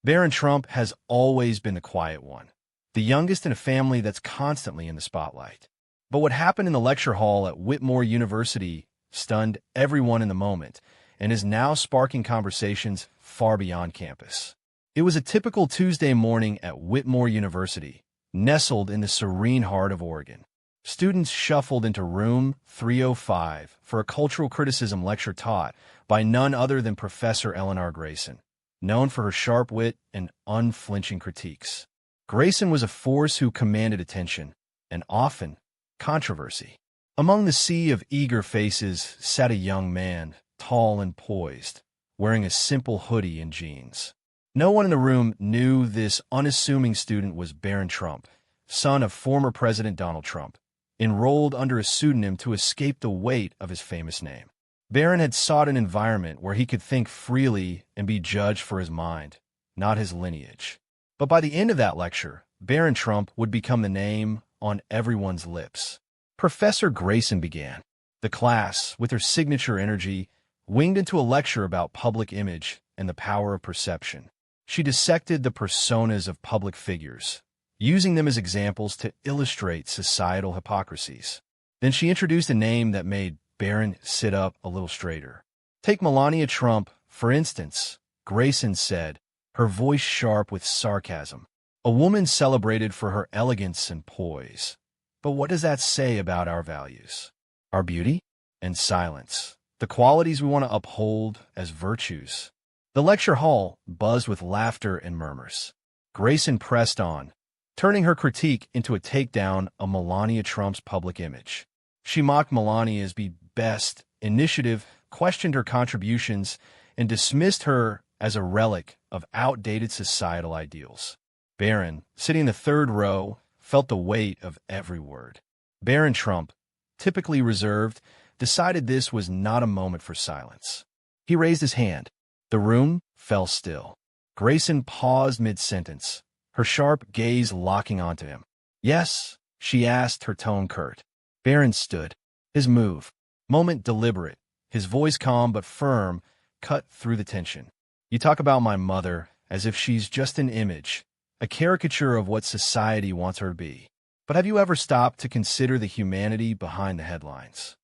Barron Trump has always been the quiet one, the youngest in a family that's constantly in the spotlight. But what happened in the lecture hall at Whitmore University stunned everyone in the moment and is now sparking conversations far beyond campus. It was a typical Tuesday morning at Whitmore University, nestled in the serene heart of Oregon. Students shuffled into room 305 for a cultural criticism lecture taught by none other than Professor Eleanor Grayson, known for her sharp wit and unflinching critiques. Grayson was a force who commanded attention, and often controversy. Among the sea of eager faces sat a young man, tall and poised, wearing a simple hoodie and jeans. No one in the room knew this unassuming student was Barron Trump, son of former President Donald Trump, enrolled under a pseudonym to escape the weight of his famous name. Barron had sought an environment where he could think freely and be judged for his mind, not his lineage. But by the end of that lecture, Barron Trump would become the name on everyone's lips. Professor Grayson began. The class, with her signature energy, winged into a lecture about public image and the power of perception. She dissected the personas of public figures, using them as examples to illustrate societal hypocrisies. Then she introduced a name that made Barron sit up a little straighter. Take Melania Trump, for instance, Grayson said, her voice sharp with sarcasm. A woman celebrated for her elegance and poise. But what does that say about our values? Our beauty and silence, the qualities we want to uphold as virtues. The lecture hall buzzed with laughter and murmurs. Grayson pressed on, turning her critique into a takedown of Melania Trump's public image. She mocked Melania's best initiative, questioned her contributions, and dismissed her as a relic of outdated societal ideals. Barron, sitting in the third row, felt the weight of every word. Barron Trump, typically reserved, decided this was not a moment for silence. He raised his hand. The room fell still. Grayson paused mid-sentence, her sharp gaze locking onto him. "Yes?" she asked, her tone curt. Barron stood. His moment deliberate, his voice calm but firm, cut through the tension. "You talk about my mother as if she's just an image, a caricature of what society wants her to be. But have you ever stopped to consider the humanity behind the headlines?"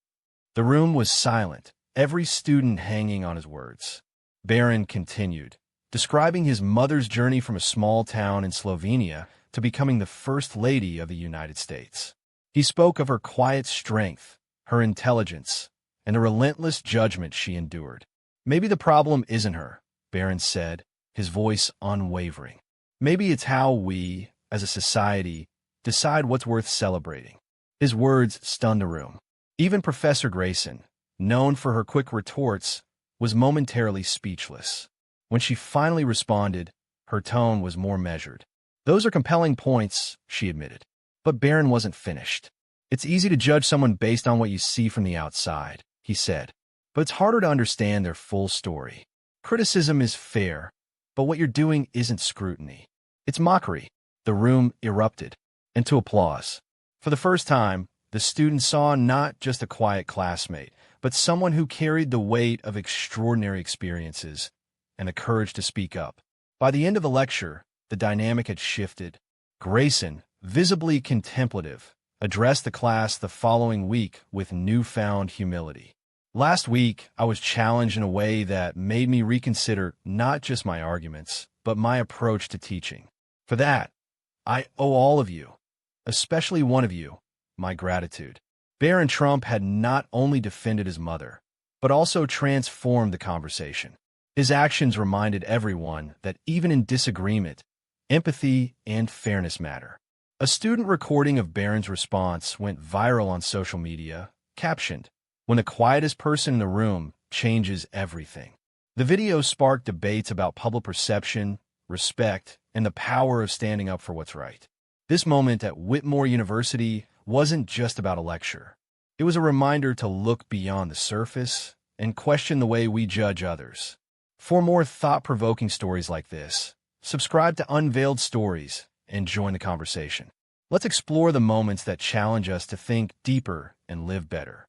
The room was silent, every student hanging on his words. Barron continued, describing his mother's journey from a small town in Slovenia to becoming the First Lady of the United States. He spoke of her quiet strength, her intelligence, and the relentless judgment she endured. "Maybe the problem isn't her," Barron said, his voice unwavering. "Maybe it's how we, as a society, decide what's worth celebrating." His words stunned the room. Even Professor Grayson, known for her quick retorts, was momentarily speechless. When she finally responded, her tone was more measured. "Those are compelling points," she admitted. But Barron wasn't finished. "It's easy to judge someone based on what you see from the outside," he said. "But it's harder to understand their full story. Criticism is fair, but what you're doing isn't scrutiny. It's mockery." The room erupted into applause. For the first time, the students saw not just a quiet classmate, but someone who carried the weight of extraordinary experiences and the courage to speak up. By the end of the lecture, the dynamic had shifted. Grayson, visibly contemplative, addressed the class the following week with newfound humility. "Last week, I was challenged in a way that made me reconsider not just my arguments, but my approach to teaching. For that, I owe all of you, especially one of you, my gratitude." Barron Trump had not only defended his mother, but also transformed the conversation. His actions reminded everyone that even in disagreement, empathy and fairness matter. A student recording of Barron's response went viral on social media, captioned, "When the quietest person in the room changes everything." The video sparked debates about public perception, respect, and the power of standing up for what's right. This moment at Whitmore University wasn't just about a lecture. It was a reminder to look beyond the surface and question the way we judge others. For more thought-provoking stories like this, subscribe to Unveiled Stories and join the conversation. Let's explore the moments that challenge us to think deeper and live better.